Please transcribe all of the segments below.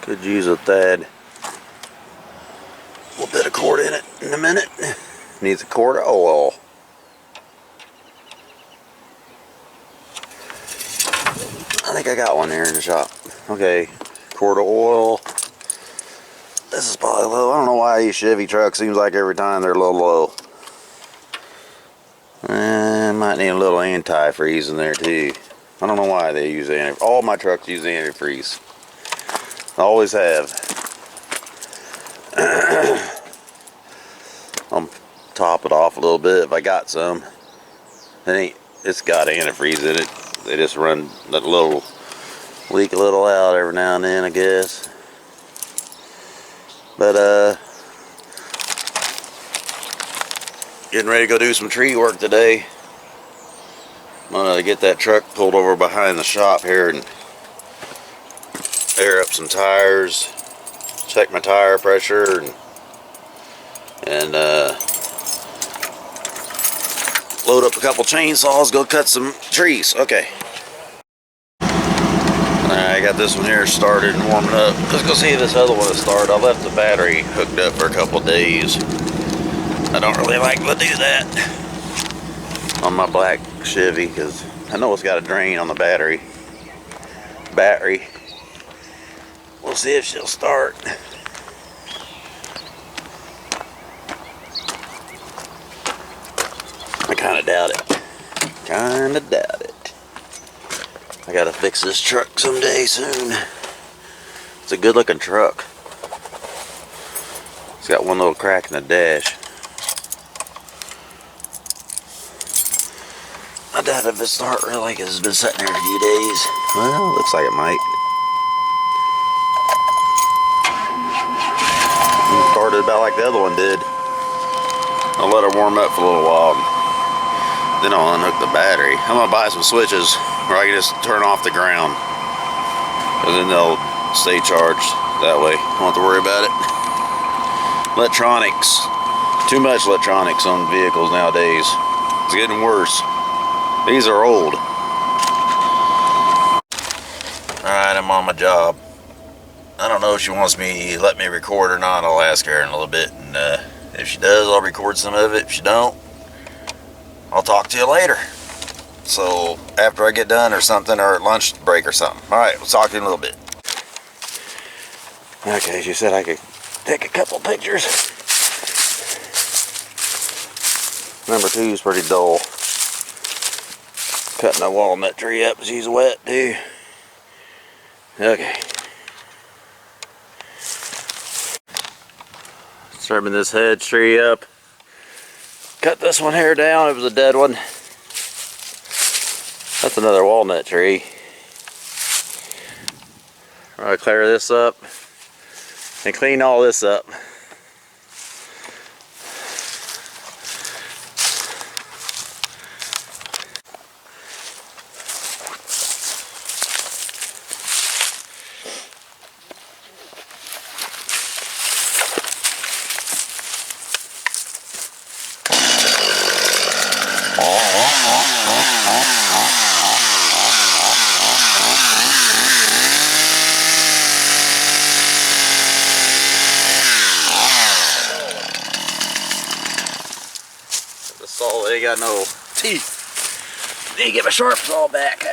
Could use a thad. A little bit of quart in it in a minute. Needs a quart of oil. I think I got one there in the shop. Okay, quart of oil. This is probably low. I don't know why these Chevy trucks seems like every time they're a little low. Might need a little antifreeze in there too. I don't know why they use antifreeze. All my trucks use antifreeze. I always have. I'll top it off a little bit if I got some. It's got antifreeze in it. They just run that little, leak a little out every now and then, I guess. But getting ready to go do some tree work today. I'm gonna get that truck pulled over behind the shop here and air up some tires, check my tire pressure, and load up a couple chainsaws, go cut some trees. Okay. I got this one here started and warming up. Let's go see if this other one is started. I left the battery hooked up for a couple days. I don't really like to do that on my black Chevy because I know it's got a drain on the battery. We'll see if she'll start. I kind of doubt it. I gotta fix this truck someday soon. It's a good looking truck. It's got one little crack in the dash. I doubt if it start really because it's been sitting there a few days. Well, looks like it might. It started about like the other one did. I'll let her warm up for a little while. Then I'll unhook the battery. I'm gonna buy some switches where I can just turn off the ground. And then they'll stay charged that way. Don't have to worry about it. Electronics. Too much electronics on vehicles nowadays. It's getting worse. These are old. Alright, I'm on my job. I don't know if she wants me to let me record or not. I'll ask her in a little bit. And if she does, I'll record some of it. If she don't, I'll talk to you later. So after I get done or something, or at lunch break or something. Alright, we'll talk to you in a little bit. Okay, she said I could take a couple pictures. Number 2 is pretty dull. Cutting a walnut tree up, she's wet too. Okay. Trimming this hedge tree up. Cut this one here down, it was a dead one. That's another walnut tree. I'll clear this up and clean all this up. The saw ain't got no teeth. Need to get my sharp saw back.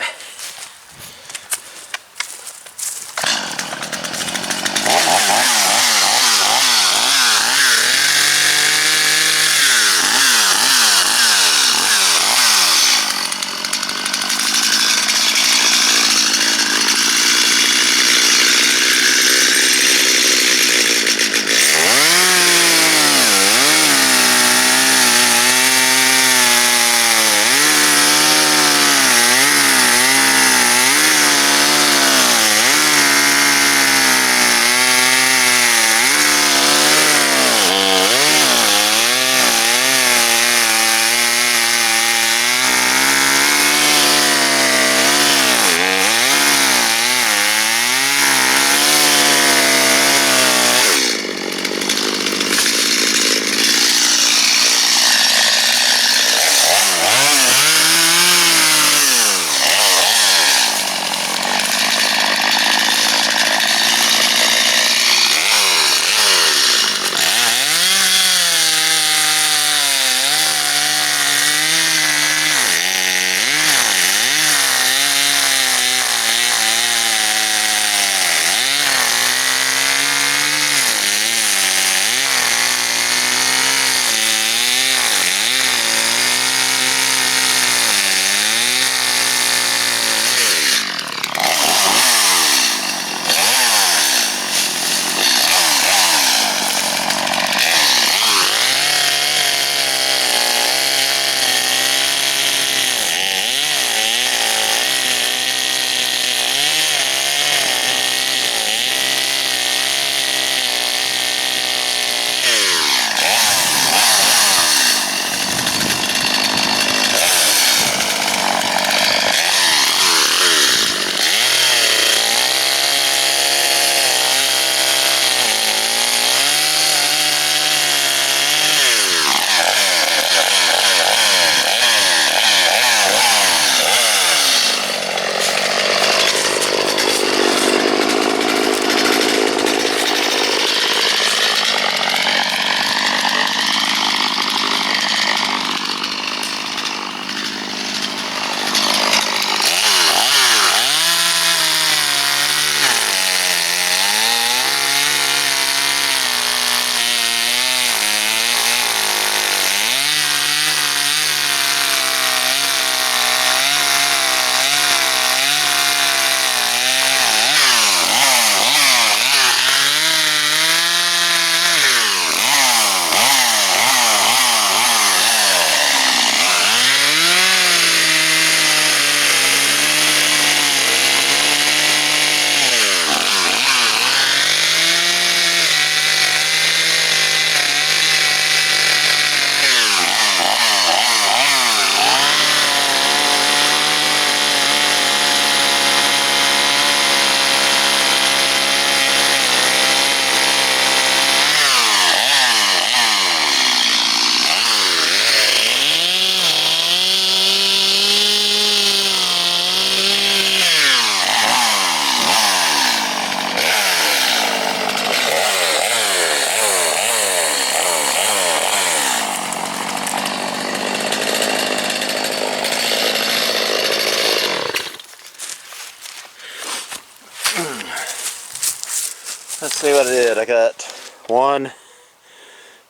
see what I did. I got 1,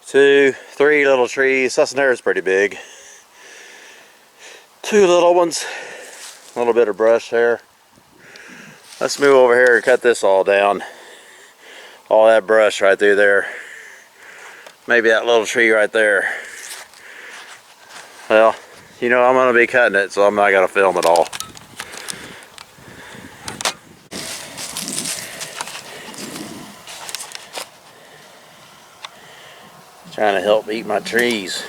2, 3 little trees. This one there is pretty big. 2 little ones. A little bit of brush there. Let's move over here and cut this all down. All that brush right through there. Maybe that little tree right there. Well, you know I'm going to be cutting it, so I'm not going to film it all. Trying to help eat my trees.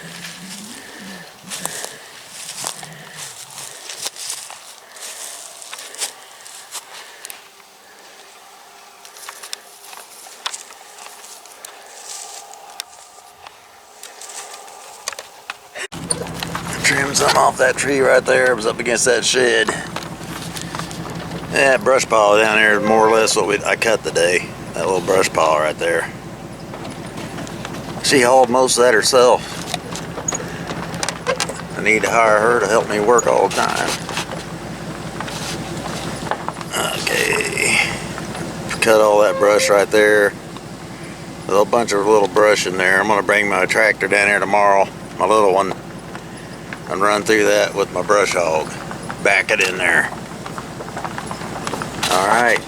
Trim some off that tree right there. It was up against that shed. That brush pile down there is more or less what I cut today. That little brush pile right there. She hauled most of that herself. I need to hire her to help me work all the time. Okay. Cut all that brush right there. A little bunch of little brush in there. I'm going to bring my tractor down here tomorrow, my little one, and run through that with my brush hog. Back it in there. Alright.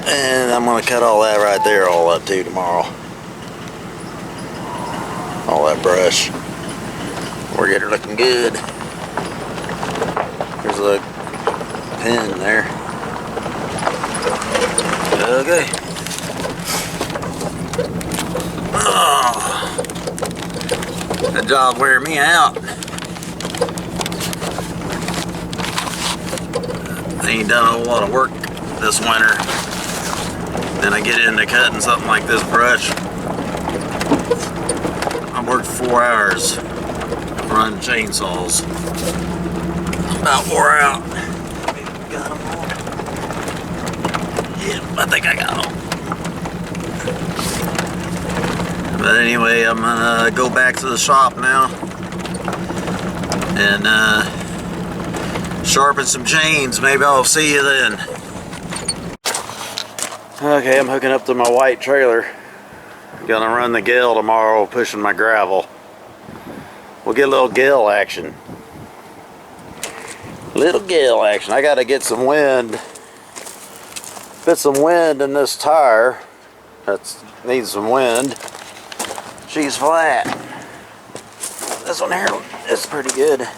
And I'm going to cut all that right there all up too tomorrow. All that brush. We're getting looking good. There's a pin there. Okay. Oh, that job wearing me out. I ain't done a whole lot of work this winter. Then I get into cutting something like this brush. I worked 4 hours running chainsaws. About wore out. Got them all. Yeah, I think I got them. But anyway, I'm gonna go back to the shop now and sharpen some chains. Maybe I'll see you then. Okay, I'm hooking up to my white trailer. Gonna run the gale tomorrow, pushing my gravel. We'll get a little gale action. Little gale action. I gotta get some wind. Fit some wind in this tire. That needs some wind. She's flat. This one here is pretty good.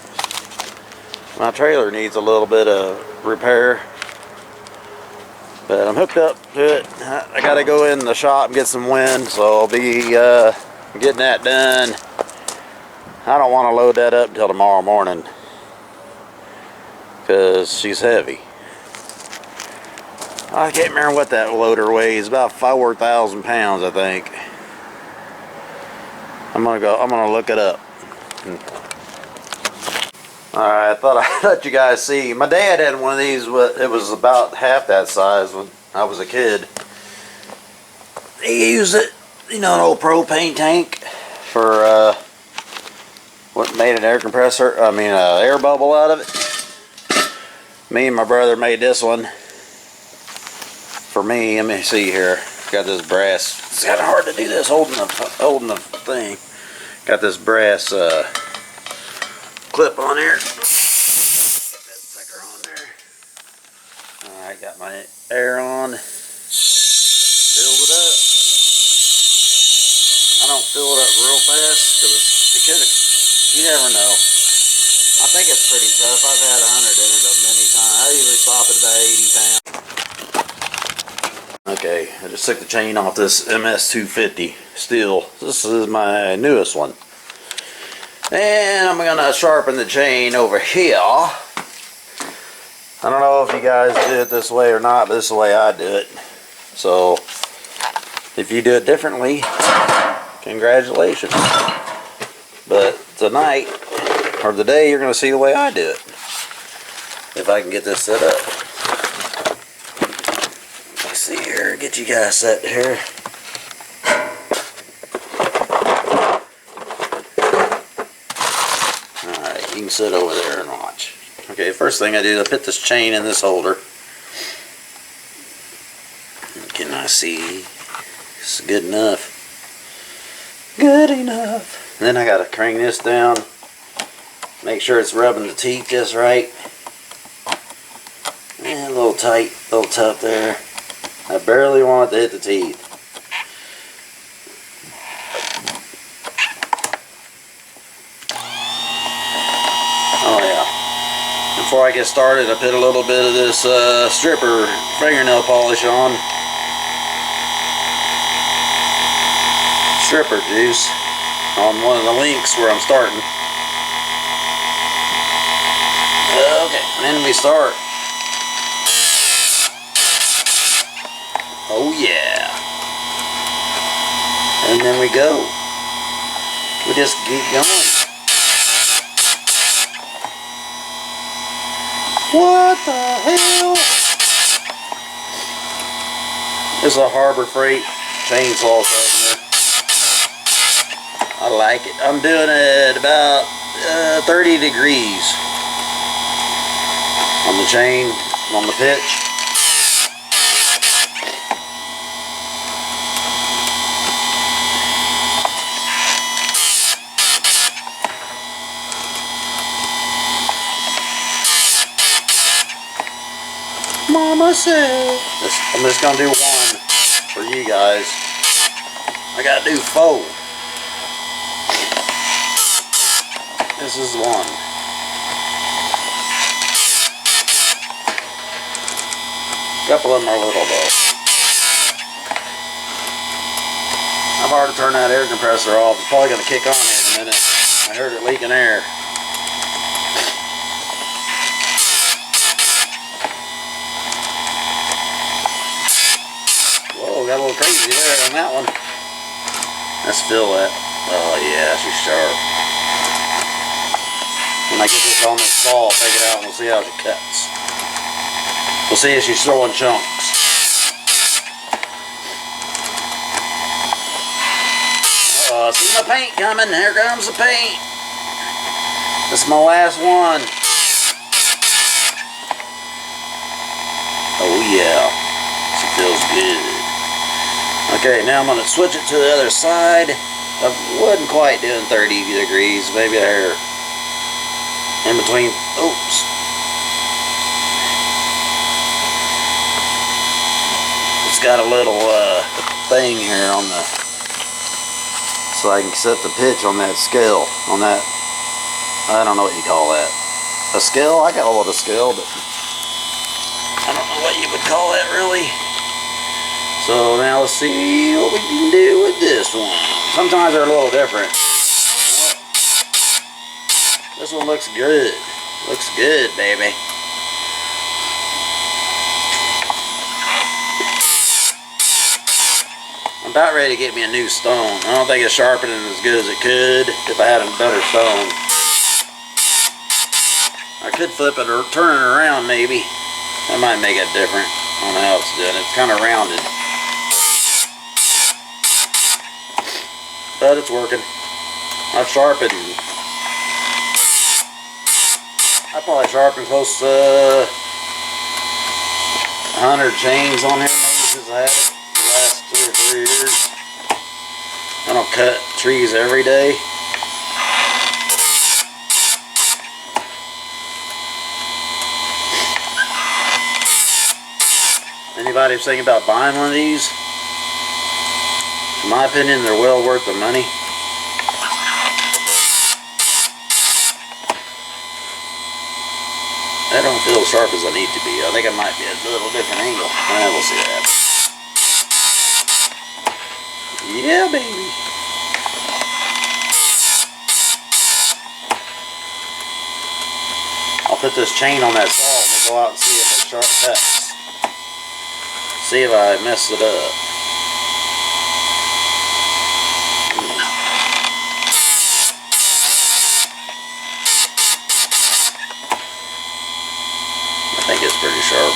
My trailer needs a little bit of repair. But I'm hooked up to it. I gotta go in the shop and get some wind, so I'll be getting that done. I don't want to load that up until tomorrow morning because she's heavy. I can't remember what that loader weighs. About 4,000 pounds, I think. I'm gonna look it up. Alright, I thought I'd let you guys see. My dad had one of these. It was about half that size when I was a kid. He used it, you know, an old propane tank for what made an air compressor. I mean, air bubble out of it. Me and my brother made this one for me. Let me see here. Got this brass. It's kind of hard to do this holding the thing. Got this brass clip on here. Get that sucker on there. Alright, got my air on. Filled it up. I don't fill it up real fast because you never know. I think it's pretty tough. I've had 100 in it many times. I usually stop at about 80 pounds. Okay, I just took the chain off this MS250 steel. This is my newest one. And I'm gonna sharpen the chain over here. I don't know if you guys do it this way or not, but this is the way I do it. So if you do it differently, congratulations. But tonight or today, you're gonna see the way I do it. If I can get this set up. Let's see here, get you guys set here. You can sit over there and watch. Okay, first thing I do is I put this chain in this holder. Let's see. It's good enough. Good enough. Then I gotta crank this down. Make sure it's rubbing the teeth just right. And a little tight, a little tough there. I barely want it to hit the teeth. Oh yeah. Before I get started, I put a little bit of this stripper fingernail polish on. Stripper juice on one of the links where I'm starting. Okay, and then we start. Oh yeah. And then we go. We just keep going. What the hell? This is a Harbor Freight chainsaw sharpener. I like it. I'm doing it about 30 degrees on the chain, on the pitch. Mama said. I'm just gonna do one for you guys. I gotta do 4. This is one. A couple of them are little though. I've already turned that air compressor off. It's probably gonna kick on here in a minute. I heard it leaking air. Whoa, got a little crazy there on that one. Let's fill that. Oh yeah, she's sharp. When I get this on this saw, I'll take it out and we'll see how she cuts. We'll see if she's throwing chunks. I see my paint coming. Here comes the paint. This is my last one. Oh yeah, she feels good. Okay, now I'm going to switch it to the other side. I wasn't quite doing 30 degrees, maybe a hair in between. Oops. It's got a little thing here on the, so I can set the pitch on that scale, on that, I don't know what you call that. A scale? I call it a scale, but I don't know what you would call that really. So now let's see what we can do with this one. Sometimes they're a little different. This one looks good. Looks good, baby. I'm about ready to get me a new stone. I don't think it's sharpening as good as it could if I had a better stone. I could flip it or turn it around maybe. That might make it different on how it's doing. It's kind of rounded. But it's working. I've sharpened. I probably sharpened close to 100 chains on here maybe since I had it the last 2 or 3 years. I don't cut trees every day. Anybody thinking about buying one of these? In my opinion, they're well worth the money. I don't feel as sharp as I need to be. I think it might be a little different angle. We'll see what happens. Yeah, baby. I'll put this chain on that saw and we'll go out and see if it sharp cuts. See if I messed it up. I think it's pretty sharp.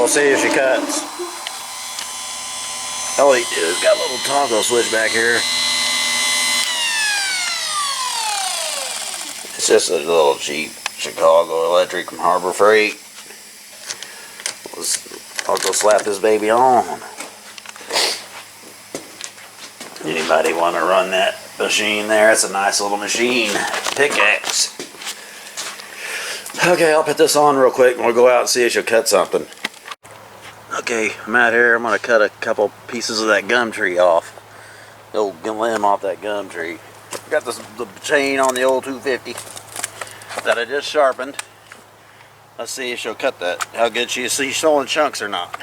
we'll see if she cuts. All he did is got a little toggle switch back here. It's just a little cheap Chicago electric from Harbor Freight. I'll go slap this baby on. Anybody want to run that machine there? It's a nice little machine. Pickaxe. Okay, I'll put this on real quick and we'll go out and see if she'll cut something. Okay, I'm out here. I'm going to cut a couple pieces of that gum tree off. The old limb off that gum tree. Got the chain on the old 250 that I just sharpened. Let's see if she'll cut that. How good she is. See, she's showing chunks or not.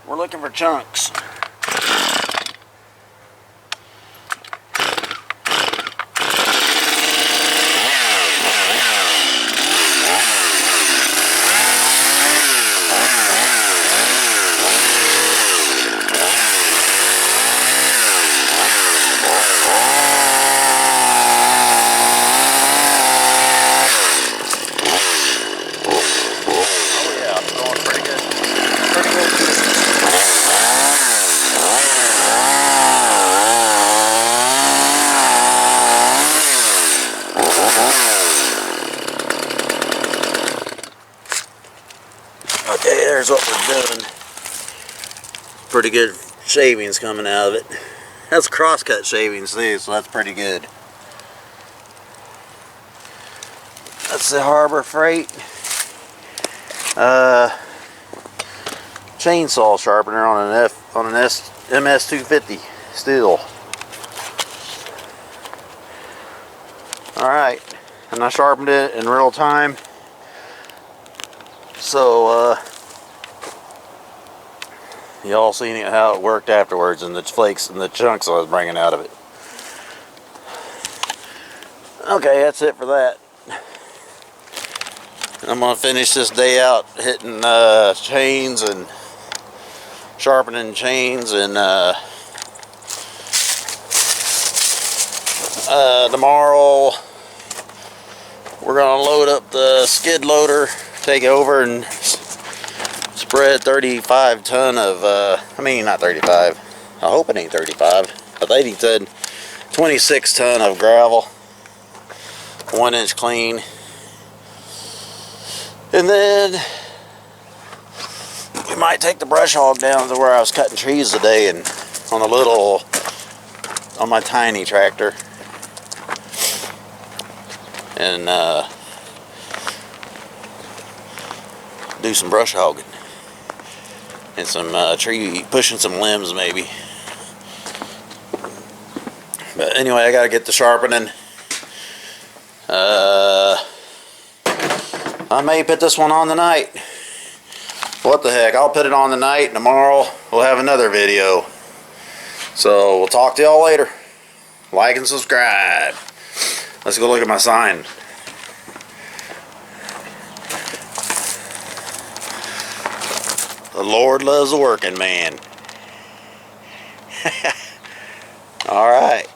We're looking for chunks. Okay, there's what we're doing. Pretty good shavings coming out of it. That's crosscut shavings too, so that's pretty good. That's the Harbor Freight chainsaw sharpener on an MS250 steel. All right, and I sharpened it in real time. So y'all seen how it worked afterwards, and the flakes and the chunks I was bringing out of it. Okay, that's it for that. I'm gonna finish this day out hitting chains and sharpening chains, and tomorrow we're gonna load up the skid loader, take over and spread 35 ton of, I mean not 35, I hope it ain't 35, but they said 26 ton of gravel, 1 inch clean. And then we might take the brush hog down to where I was cutting trees today, and on my tiny tractor, and do some brush hogging and some pushing some limbs maybe. But anyway, I gotta get the sharpening. I may put this one on tonight. What the heck, I'll put it on tonight, and tomorrow we'll have another video. So we'll talk to y'all later. Like and subscribe. Let's go look at my sign. The Lord loves a working man. All right.